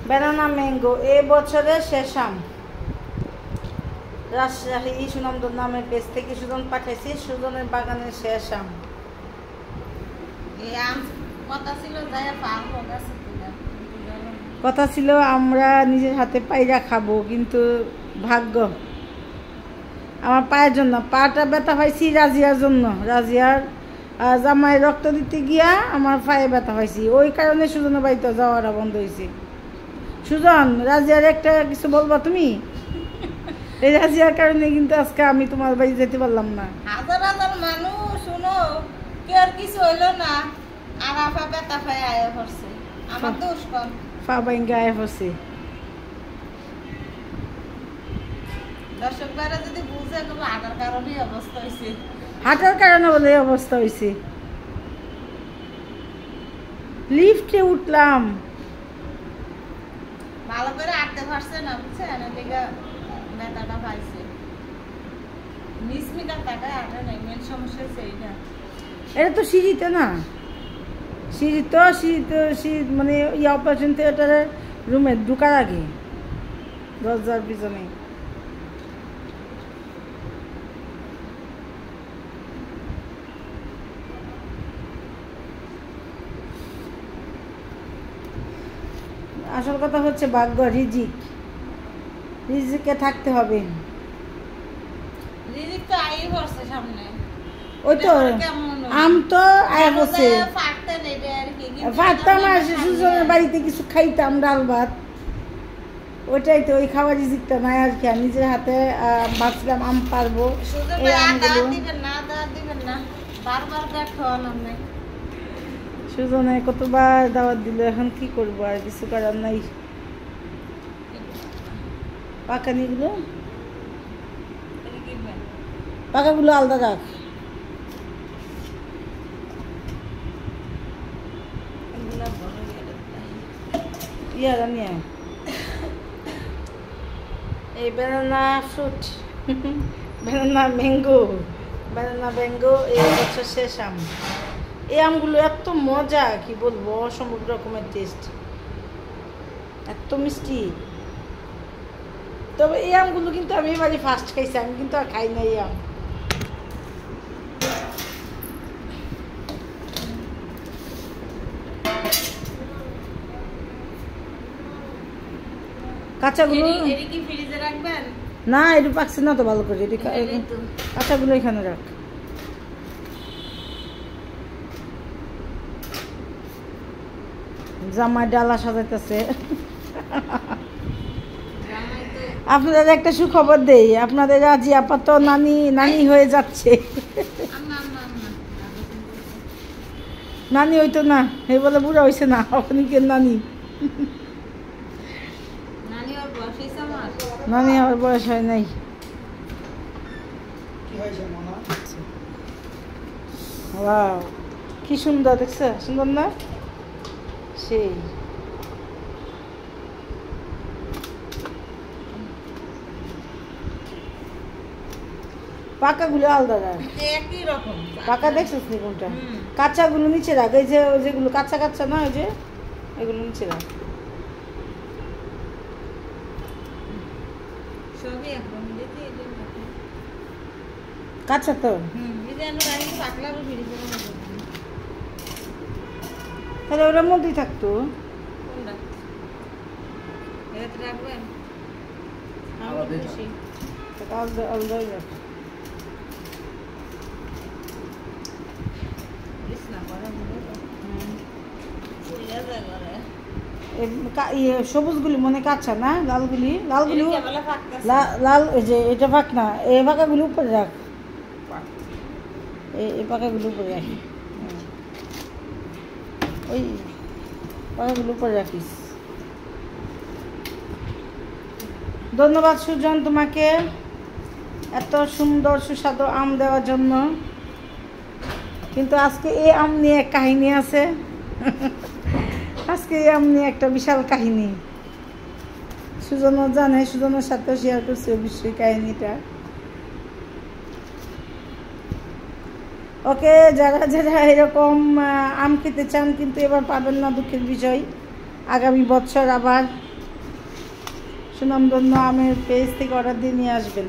Banana mango এ বছরের শেষ আম। রাজশাহী সুনন্দন নামের পেজ থেকে সুজন পাঠাইছি, সুজনের বাগানের শেষ আম। এই আম কথা ছিল আমরা নিজের হাতে পায়রা খাবো, কিন্তু ভাগ্য আমার পায়ের জন্য, পাটা ব্যথা পাইছি রাজিয়ার জন্য। রাজিয়ার জামাই রক্ত দিতে গিয়া আমার পায়ে ব্যথা পাইছি, ওই কারণে সুজনের বাড়িতে যাওয়াটা বন্ধ হয়েছে। সুজন, রাজিয়ার একটা কিছু বলবা তুমি? এই রাজিয়ার কারণে কিন্তু আজকে আমি তোমার বাড়ি যেতে পারলাম না। হাজার হাজার মানুষ শুনো, কি আর কিছু হইলো না, আর আপা ব্যথা পায়ে আয়া পড়ছে, আমার দোষ কম। পা বাইঙ্গা আয়া পড়ছে। দর্শক ভাইরা যদি বুঝে তবে হাঁটার কারণেই অবস্থা হয়েছে। হাঁটার কারণে বলে অবস্থা হয়েছে। লিফটে উঠলাম, ভালো করে হাঁটতে পারছে না, বুঝছেন, এদিকে ব্যথাটা পাইছে। মিসমিটার টাকায় হাঁটে নাই, মেন সমস্যা হচ্ছে এইটা। এটা তো সিঁড়িতে না, সিঁড়ি মানে ইয়ে অপারেশন থিয়েটারের রুমে ঢুকার আগে দরজার পিছনে। আসল কথা হচ্ছে ভাগ্য, রিজিকে থাকতে হবে। রিজিক তো আই পড়ছে সামনে, ওই তো আম তো আয়া বসে ফাটতাম, আর সুজনের বাড়িতে কিছু খাইতাম ডাল ভাত, ওইটাই তো, ওই খাওয়ার রিজিকটা নাই আর কি। নিজের হাতে ভাবছিলাম আম পারবো, এই আমগুলো সুজনে কতবার দাওয়াত দিল, এখন কি করবো, আর কিছু করার নাই। পাকানিগুলো, পাকাগুলো আলাদা রাখ। এই ব্যানানা ফ্রুট, ব্যানানা ম্যাঙ্গো এই বছর শেষ আম। এই আমগুলো এত মজা, কি বলবো, অসম্ভব রকমের টেস্ট, এত মিষ্টি। তবে এই আমগুলো কিন্তু আমি এবারে ফার্স্ট খাইছি, আমি কিন্তু আর খাই না এই আম। কাঁচাগুলো না, এটা পাকছে না তো ভালো করে, কাঁচাগুলো এখানে রাখ। জামাই ডালা সাজাইতেছে। আপনাদের একটা সুখবর দেই, আপনাদের রাজি আপা তো নানি হয়ে যাচ্ছে। নানি হইতো না, এই বলে বুড়া হয়েছে না, আপনি কে নানি? নানি আমার বয়স হয় নাই। কি সুন্দর দেখছে, সুন্দর না? সেই পাকাগুলো আলাদা রাখ, একই রকম। পাকা দেখছিস নি কোনটা? কাঁচাগুলো নিচে রাখ, এই যে যেগুলো কাঁচা কাঁচা না, ওই যে এগুলো নিচে রাখ। কাঁচা তো তাহলে ওটার মধ্যেই থাকতো। সবুজগুলি মনে কাঁচা না, লালগুলি লাল, এই যে এটা ফাঁক না, এই ফাঁকাগুলো উপরে রাখ, এই পাকাগুলো উপরে রাখি, ওই পাকাগুলো উপরে রাখিস। ধন্যবাদ সুজন তোমাকে এত সুন্দর সুস্বাদু আম দেওয়ার জন্য। কিন্তু আজকে এই আম নিয়ে এক কাহিনী আছে, আজকে এই আম নিয়ে একটা বিশাল কাহিনী। সুজনও জানে, সুজনের সাথেও শেয়ার করছে অবশ্যই কাহিনীটা। ওকে, যারা যারা এরকম আম খেতে চান কিন্তু এবার পাবেন না, দুঃখের বিষয়। আগামী বছর আবার সুনামধন্য আমের পেজ থেকে অর্ডার দিয়ে নিয়ে আসবেন।